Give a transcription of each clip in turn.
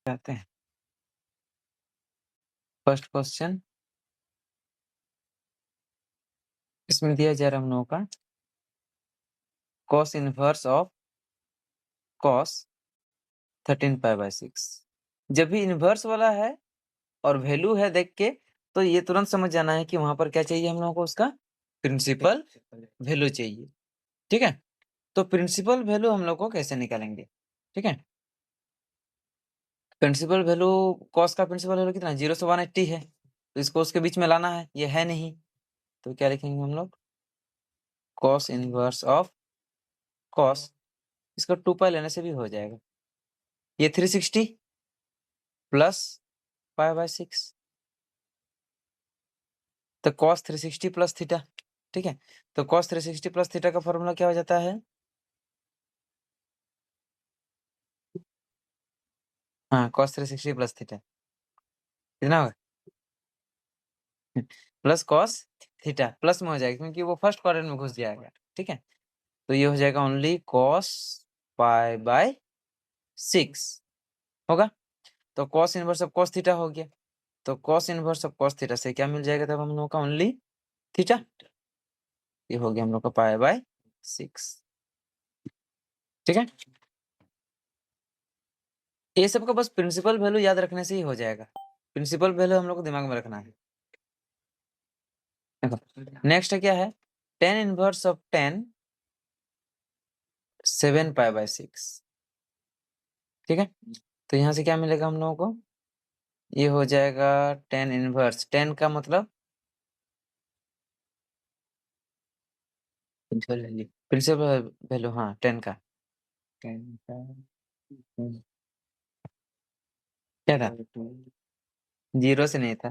जाते हैं। First question इसमें दिया जा रहा है हम लोगों का cos इनवर्स ऑफ cos 13π/6। जब भी इनवर्स वाला है और वैल्यू है देख के तो ये तुरंत समझ जाना है कि वहां पर क्या चाहिए हम लोगों को, उसका प्रिंसिपल वैल्यू चाहिए। ठीक है, तो प्रिंसिपल वैल्यू हम लोग को कैसे निकालेंगे? ठीक है, प्रिंसिपल वैल्यू cos का प्रिंसिपल वैल्यू कितना 0 से 180 है, तो इसको उसके बीच में लाना है, ये है नहीं, तो क्या लिखेंगे हम लोग cos इनवर्स ऑफ cos, इसको 2π लेने से भी हो जाएगा। ये 360 प्लस π/6, तो cos 360 प्लस थीटा। ठीक है, तो cos 360 प्लस थीटा का फॉर्मूला क्या हो जाता है? हाँ, cos 360 प्लस थीटा कितना होगा? प्लस cos थीटा प्लस में हो जाएगा क्योंकि वो फर्स्ट क्वाड्रेंट में घुस जाएगा। ठीक है, तो ये हो जाएगा ओनली cos π/6 होगा। तो cos inverse of cos theta हो गया, तो cos inverse of cos theta से क्या मिल जाएगा तब हम लोगों का ओनली थीटा। ये हो गया हम लोग का π/6। ठीक है, ये सब का बस प्रिंसिपल वैल्यू याद रखने से ही हो जाएगा। प्रिंसिपल वैल्यू हम लोग को दिमाग में रखना है। देखो नेक्स्ट क्या है, tan इनवर्स ऑफ tan 7π/6। ठीक है, तो यहाँ से क्या मिलेगा हम लोगों को? ये हो जाएगा tan इनवर्स, tan का मतलब प्रिंसिपल वैल्यू, हाँ tan का क्या था? 0 से नहीं था,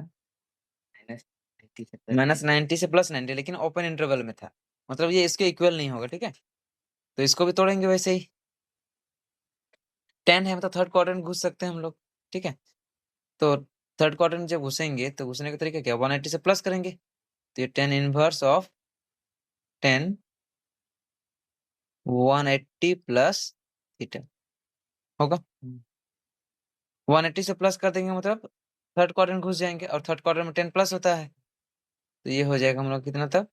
-90 से +90, लेकिन ओपन इंटरवल में था, मतलब ये इसके इक्वल नहीं होगा। ठीक है, तो इसको भी तोड़ेंगे वैसे ही। tan है मतलब थर्ड क्वाड्रेंट घुस सकते हैं हम लोग। ठीक है, तो थर्ड क्वाड्रेंट जब घुसेंगे तो घुसने का तरीका क्या, 180 से प्लस करेंगे, तो ये tan inverse of tan 180 plus theta होगा। 180 से प्लस कर देंगे मतलब थर्ड क्वाड्रेंट घुस जाएंगे, और थर्ड क्वाड्रेंट में 10 प्लस होता है, तो ये हो जाएगा हम लोग कितना तब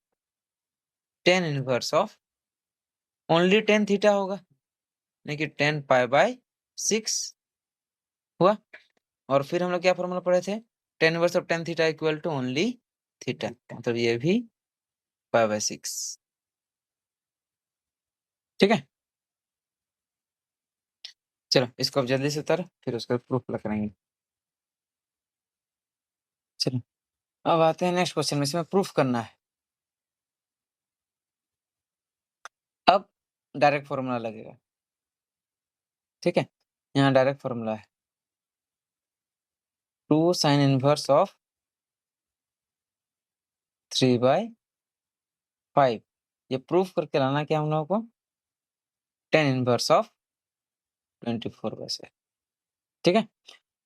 tan inverse of only tan theta होगा, नहीं कि 10π/6 हुआ। और फिर हम लोग क्या फॉर्मूला पढ़े थे, tan inverse of tan theta equal to only theta, मतलब ये भी π/6। ठीक है, चलो इसको अब जल्दी से उतारो, फिर उसका प्रूफ करेंगे। चलो अब आते हैं नेक्स्ट क्वेश्चन में, इसमें प्रूफ करना है। अब डायरेक्ट फॉर्मूला लगेगा। ठीक है, यहाँ डायरेक्ट फॉर्मूला है 2 sin इनवर्स ऑफ 3/5। ये प्रूफ करके लाना क्या हम लोगों को, tan इनवर्स ऑफ 24/7। ठीक है,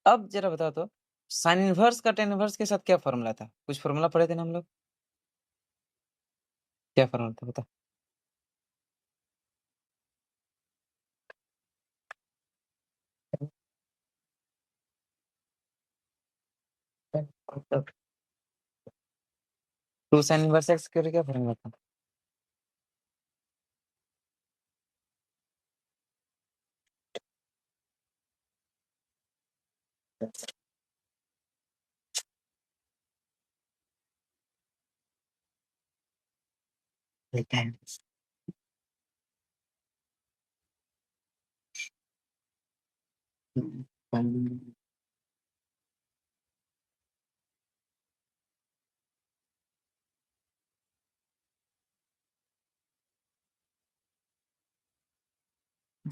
अब जरा बताओ तो साइन इनवर्स का tan इनवर्स के साथ क्या फॉर्मूला था? कुछ फॉर्मूला पढ़े थे ना हम लोग, क्या फॉर्मूला था बता? टू साइन इनवर्स एक्स के लिए क्या फॉर्मूला था?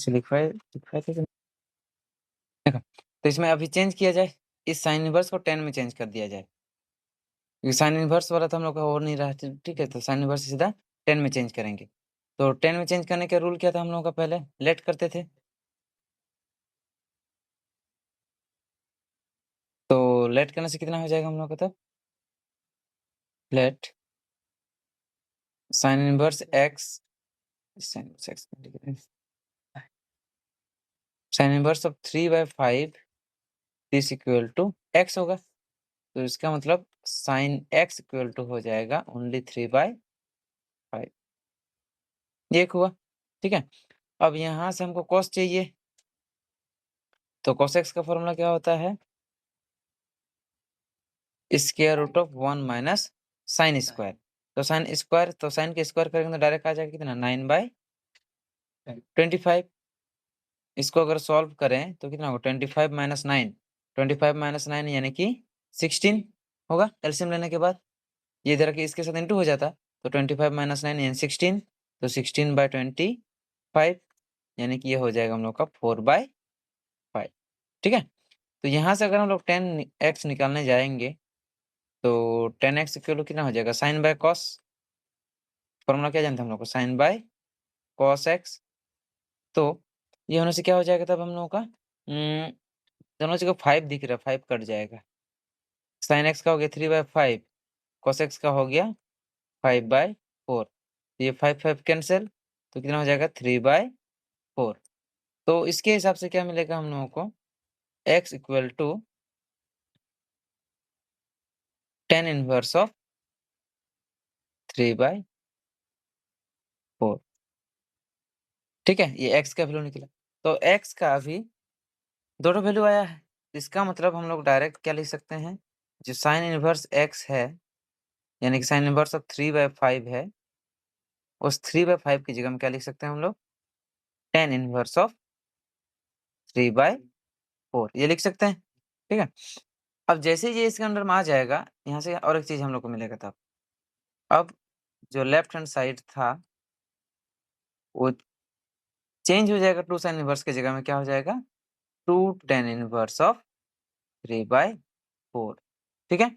लिखवाए लिखवाए थे कि नहीं? देखो, तो इसमें अभी चेंज किया जाए, इस साइन इनवर्स को tan में चेंज कर दिया जाए, क्योंकि साइन इनवर्स वाला था हम लोग का हो नहीं रहा था। ठीक है, तो साइन इनवर्स सीधा tan में चेंज करेंगे। तो tan में चेंज करने का रूल क्या था हम लोगों का, पहले लेट करते थे, तो लेट करने से कितना हो जाएगा हम लोग का तब, let sine inverse x, sine inverse x, sine inverse of 3/5 this equal to x होगा, तो इसका मतलब साइन x इक्वल टू हो जाएगा ओनली 3/5। ये एक हुआ, ठीक है। अब यहाँ से हमको cos चाहिए, तो cos x का फॉर्मूला क्या होता है? Square root of 1 minus sine square. तो साइन स्क्वायर, तो साइन के स्क्वायर करेंगे तो डायरेक्ट आ जाएगा कितना, 9/25। इसको अगर सॉल्व करें तो कितना होगा, 25 माइनस 9, 25 माइनस 9 यानी कि 16 होगा एलसीएम लेने के बाद। ये इधर के इसके साथ इंटू हो जाता, तो 25 माइनस 9 यानी 16, तो 16/25 यानी कि ये हो जाएगा हम लोग का 4/5, ठीक है। तो यहाँ से अगर हम लोग 10x निकालने जाएंगे तो 10x इक्वल टू कितना हो जाएगा, साइन बाय कॉस। फॉर्मूला क्या जानते हैं हम लोग को, साइन बाय कॉस x। तो ये होने से क्या हो जाएगा तब हम लोगों का, दोनों जगह 5 दिख रहा है, 5 कट जाएगा। साइन x का हो गया 3/5, कॉस x का हो गया 5/4। ये 5 5 कैंसिल, तो कितना हो जाएगा 3/4। तो इसके हिसाब से क्या मिलेगा हम लोगों को, x equal to tan inverse of 3/4, ठीक है। ये x का वैल्यू निकला, तो x का अभी दोनों वैल्यू आया है। इसका मतलब हम लोग डायरेक्ट क्या लिख सकते हैं, जो साइन इनवर्स x है यानी कि साइन इनवर्स ऑफ 3/5 है, उस 3/5 की जगह में क्या लिख सकते हैं हम लोग, टेन इनवर्स ऑफ 3/4 ये लिख सकते हैं, ठीक है। अब जैसे ही ये इसके अंडर में आ जाएगा, यहाँ से और एक चीज हम लोग को मिलेगा तब, अब जो लेफ्ट हैंड साइड था वो चेंज हो जाएगा, टू साइन इनवर्स की जगह में क्या हो जाएगा, टू टेन इनवर्स ऑफ 3/4, ठीक है।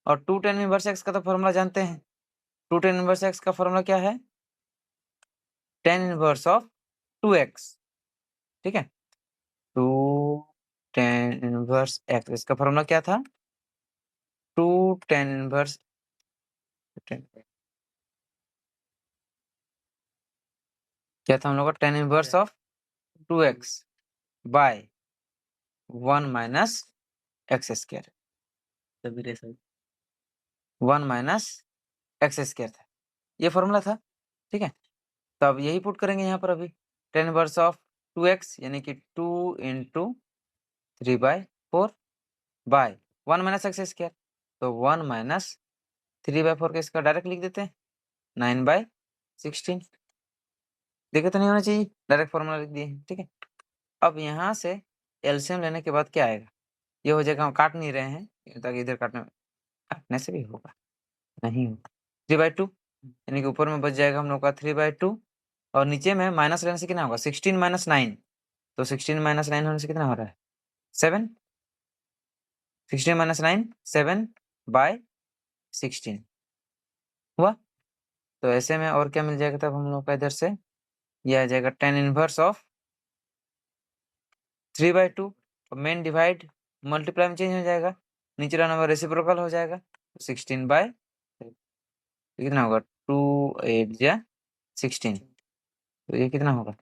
और टू टेन इनवर्स एक्स का तो फॉर्मूला जानते हैं, टू टेन इनवर्स एक्स का फॉर्मूला क्या है, टेन इनवर्स ऑफ 2x, ठीक है। टू टेन इनवर्स एक्स, इसका फॉर्मूला क्या था, टू टेन इनवर्स, क्या था हम लोग का, tan inverse of 2x by 1 minus x square, 1 minus x square था, ये फॉर्मूला था, ठीक है। तो अब यही पुट करेंगे यहाँ पर अभी, टेन इनवर्स ऑफ 2x यानी कि 2 into 3/4 by 1 minus x square, तो 1 माइनस 3/4 का इसका डायरेक्ट लिख देते हैं 9/16, दिक्कत नहीं होना चाहिए, डायरेक्ट फॉर्मूला लिख दिए, ठीक है। अब यहाँ से एलसीएम लेने के बाद क्या आएगा, ये हो जाएगा, हम काट नहीं रहे हैं ताकि इधर काटने से भी होगा, नहीं होगा, 3/2 यानी कि ऊपर में बच जाएगा हम लोग का 3/2 और नीचे में माइनस लेने से कितना होगा, 16 माइनस 9, तो 16 माइनस 9 होने से कितना हो रहा है, 7, 16 माइनस 9 7/16 हुआ। तो ऐसे में और क्या मिल जाएगा तब हम लोग का इधर से, ये आ जाएगा ten inverse of 3/2, main divide multiply में चेंज हो जाएगा, नीचे वाला नंबर रेसिप्रोकल हो जाएगा, 16/3 कितना होगा, 2 8 जा 16, तो ये कितना होगा,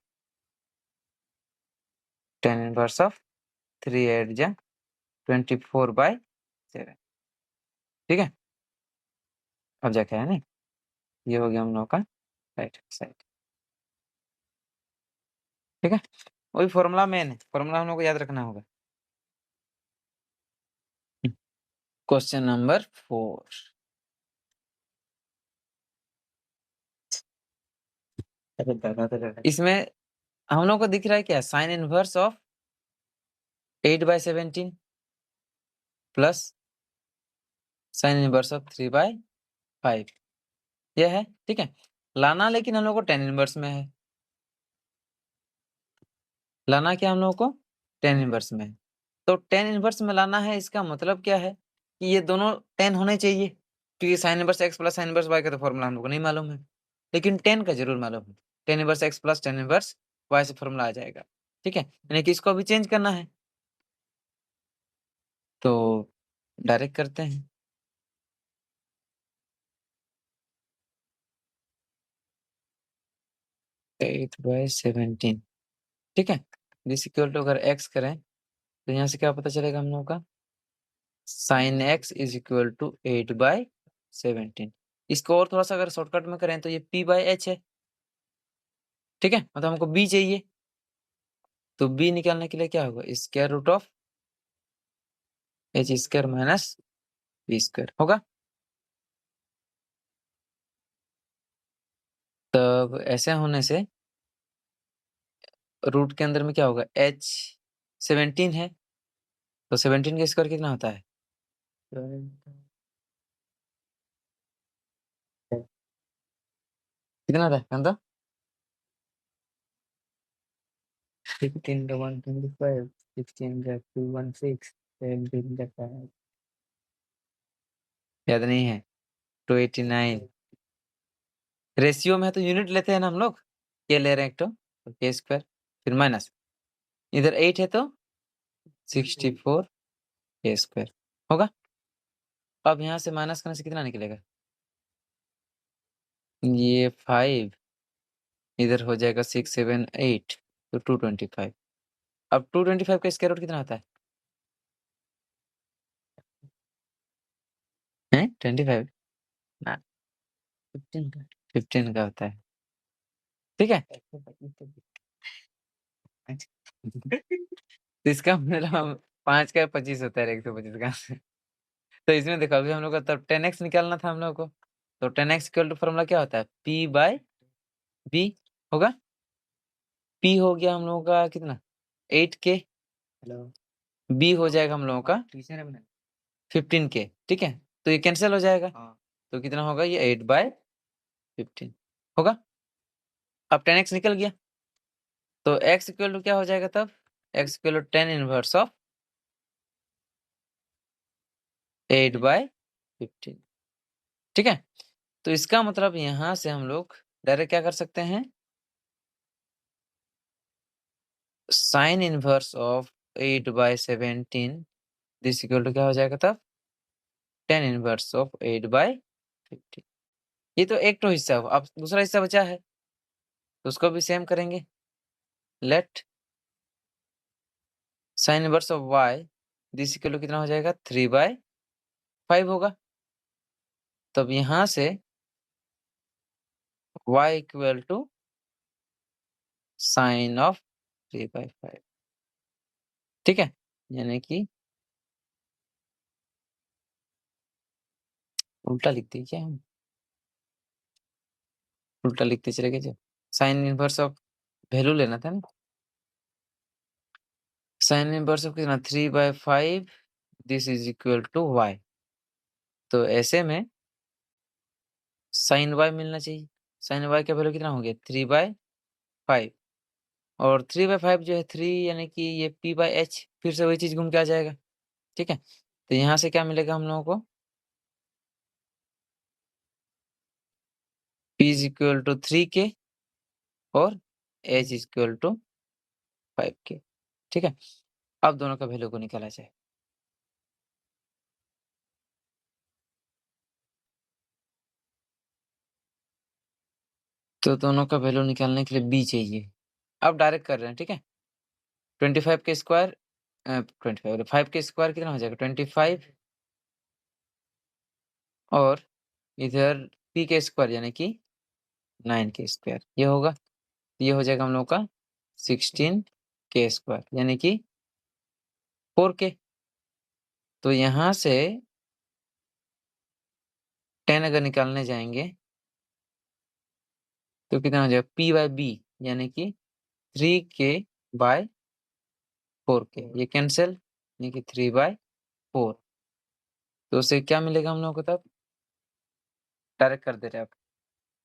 टेन इनवर्स ऑफ 3 8 जा 24/7, ठीक है। अब जाके है ना, ये हो गया हम लोग का राइट साइड, ठीक है। वही फॉर्मूला मेन है, फॉर्मूला हम लोग को याद रखना होगा। क्वेश्चन नंबर 4, इसमें हम लोग को दिख रहा है क्या, sign inverse of 8/17 plus sine inverse of 3/5 यह है, ठीक है। लाना लेकिन हम लोग को टेन इनवर्स में है, लाना क्या हम लोग को, टेन इनवर्स में है। तो टेन इनवर्स में लाना है, इसका मतलब क्या है कि ये दोनों 10 होने चाहिए, क्योंकि sine inverse x plus sine inverse y का तो फॉर्मूला हम लोग को नहीं मालूम है, लेकिन 10 का जरूर मालूम है, tan inverse x plus tan inverse y से फॉर्मूला आ जाएगा, ठीक है। यानी कि इसको अभी चेंज करना है, तो डायरेक्ट करते हैं, 8/17, ठीक है। दिस इक्वल टू अगर x करें तो यहाँ से क्या पता चलेगा हम लोगों का, sine x is equal to 8/17। इसको और थोड़ा सा अगर शॉर्टकट में करें तो ये p/h है, ठीक है, मतलब हमको b चाहिए, तो b निकालने के लिए क्या होगा, square root of h² minus b² होगा। तब ऐसे होने से रूट के अंदर में क्या होगा, h 17 है, तो 17 का स्क्वायर कितना होता है, कितना होता है कंदा, 15 125 16 216 17 याद नहीं है, 289। रेशियो में है तो यूनिट लेते हैं ना हम लोग, ये ले रहे हैं एक तो के स्क्वायर, फिर माइनस, इधर 8 है तो 64 के स्क्वायर होगा। अब यहाँ से माइनस करने से कितना निकलेगा, ये 5, इधर हो जाएगा 6 7 8, तो 225। अब 225 का स्क्वायर रूट कितना होता है, 25 ना, 15 का होता है, ठीक है। तो इसका मतलब 5 का 25 होता है, 125 का। तो इसमें देखो अभी हम लोग को तब 10x निकालना था हम लोग को, तो 10x इक्वल टू फॉर्मूला क्या होता है, p/b होगा। p हो गया हम लोगों का कितना, 8k, b हो जाएगा हम लोगों का 15k, ठीक है, तो ये कैंसिल हो जाएगा, तो कितना होगा, ये 8/15 होगा। अब 10x निकल गया, तो x इक्वल टू क्या हो जाएगा तब, x equal to 10 inverse of 8/15, ठीक है। तो इसका मतलब यहाँ से हम लोग डायरेक्ट क्या कर सकते हैं, sine inverse of 8/17 this equal to क्या हो जाएगा तब, 10 इनवर्स ऑफ 8/15। ये तो एक तो हिस्सा हुआ, अब दूसरा हिस्सा बचा है, तो उसको भी सेम करेंगे। Let sine inverse of y this equal to कितना हो जाएगा, 3/5 होगा। तब यहाँ से y equal to sine of 3/5, ठीक है, यानी कि उल्टा लिखते हैं क्या हम, उल्टा लिखते चले गए, जो साइन इनवर्स ऑफ वैल्यू लेना था ना, साइन इनवर्स ऑफ कितना 3/5 this is equal to y, तो ऐसे में साइन y मिलना चाहिए, साइन y का वैल्यू कितना हो गया 3/5, और 3/5 जो है 3 यानी कि ये p/h, फिर से वही चीज घूम के आ जाएगा, ठीक है। तो यहाँ से क्या मिलेगा हम लोगों को, p is equal to 3k और h is equal to 5k, ठीक है। अब दोनों का वैल्यू को निकाला जाए, तो दोनों का वैल्यू निकालने के लिए b चाहिए। अब डायरेक्ट कर रहे हैं, ठीक है। 25 के स्क्वायर 25 5 के स्क्वायर कितना हो जाएगा 25, और इधर p के स्क्वायर यानी कि 9 के स्क्वायर, ये होगा, ये हो जाएगा हम लोग का 16 के स्क्वायर यानी कि 4k। तो यहाँ से 10 अगर निकालने जाएंगे तो कितना हो जाएगा p/b यानी कि 3k/4k, ये कैंसिल यानी कि 3/4, तो उससे क्या मिलेगा हम लोग को, तब डायरेक्ट कर दे रहे हैं आप,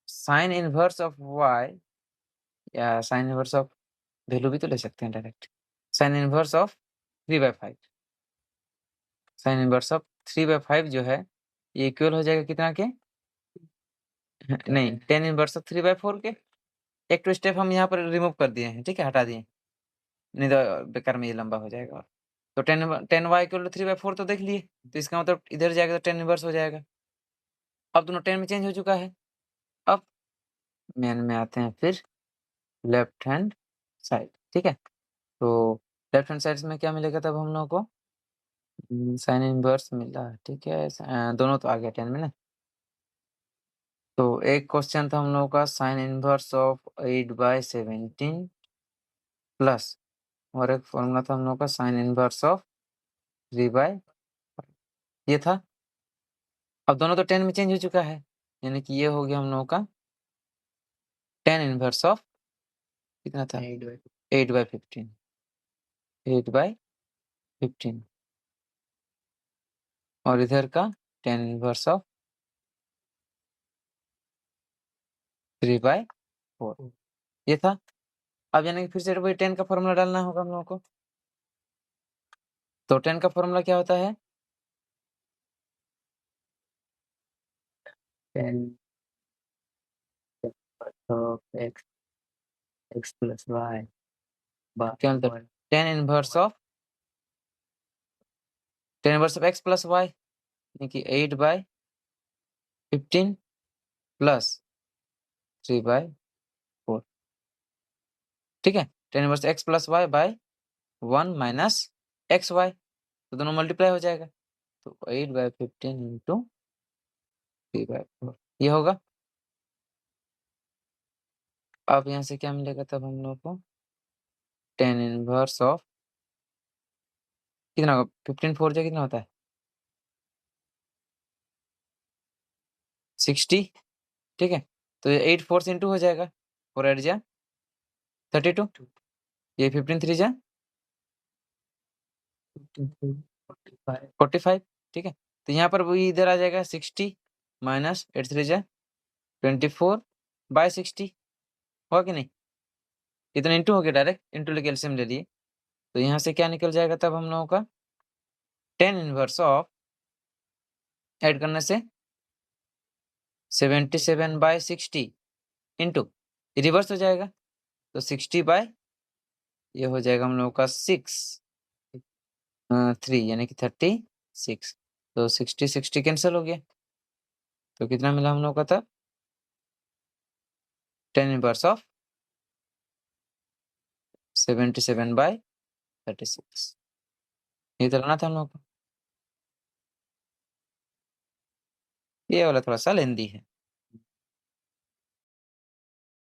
साइन इनवर्स ऑफ y या साइन इनवर्स ऑफ वैल्यू भी तो ले सकते हैं direct, sign inverse of 3/5, sign inverse of 3/5 जो है ये इक्वल हो जाएगा कितना के, नहीं 10 इनवर्स ऑफ 3/4 के। एक तो स्टेप हम यहाँ पर रिमूव कर दिए हैं, ठीक है, हटा दिए, नहीं तो बेकार में ये लंबा हो जाएगा। तो 10y इक्वल टू 3/4 तो देख लिए, तो इसका मतलब इधर जाएगा तो 10 इनवर्स हो जाएगा। अब दोनों 10 में चेंज हो चुका है। अब मेन में आते हैं फिर लेफ्ट हैंड साइड, ठीक है। तो लेफ्ट हैंड साइड में क्या मिलेगा तब हम लोगों को? साइन इनवर्स मिला, ठीक है। दोनों तो आ गया 10 में ना। तो एक क्वेश्चन था हम लोगों का साइन इनवर्स ऑफ 8/17 प्लस, और एक फॉर्मूला था हम लोगों का साइन इनवर्स ऑफ 3/5, ये था। अब दोनों तो 10 में चेंज हो चुका है, यानी कि ये हो गया हम लोगों का 10 इनवर्स ऑफ कितना था? 8/15। 8/15 और इधर का 10 इनवर्स ऑफ 3/4, ये था। अब यानी कि फिर से वही 10 का फॉर्मूला डालना होगा हम लोगों को। तो 10 का फॉर्मूला क्या होता है? 10 of x plus y क्या होता है? 10 inverse of 10 inverse of x plus y, यानी कि 8/15 प्लस 3/4, ठीक है। 10 inverse x plus y by 1 minus xy, तो दोनों मल्टीप्लाई हो जाएगा। तो 8/15 इंटू 3/4 ये होगा। अब यहाँ से क्या मिलेगा तब हम लोग को? 10 इनवर्स ऑफ कितना होगा? 15 4 जा कितना होता है? 60, ठीक है। तो ये 8 4 से इंटू हो जाएगा, 4 8 जा 32, ये 15 3 जा 45, ठीक है। तो यहाँ पर वही इधर आ जाएगा 60 माइनस 8 3 जा 24/60, होगा कि नहीं? इतना इंटू हो गया, डायरेक्ट इंटू लेके एलसीएम ले लिए। तो यहाँ से क्या निकल जाएगा तब हम लोगों का? 10 इनवर्स ऑफ, ऐड करने से 77/60 इंटू, रिवर्स हो जाएगा तो 60 बाय, ये हो जाएगा हम लोगों का 3 यानी कि 36। तो 60 60 कैंसिल हो गया, तो कितना मिला हम लोग का तब? 10 इनवर्स ऑफ 77/36, ये तो लाना था हम लोग को। ये वाला थोड़ा सा लेंदी है।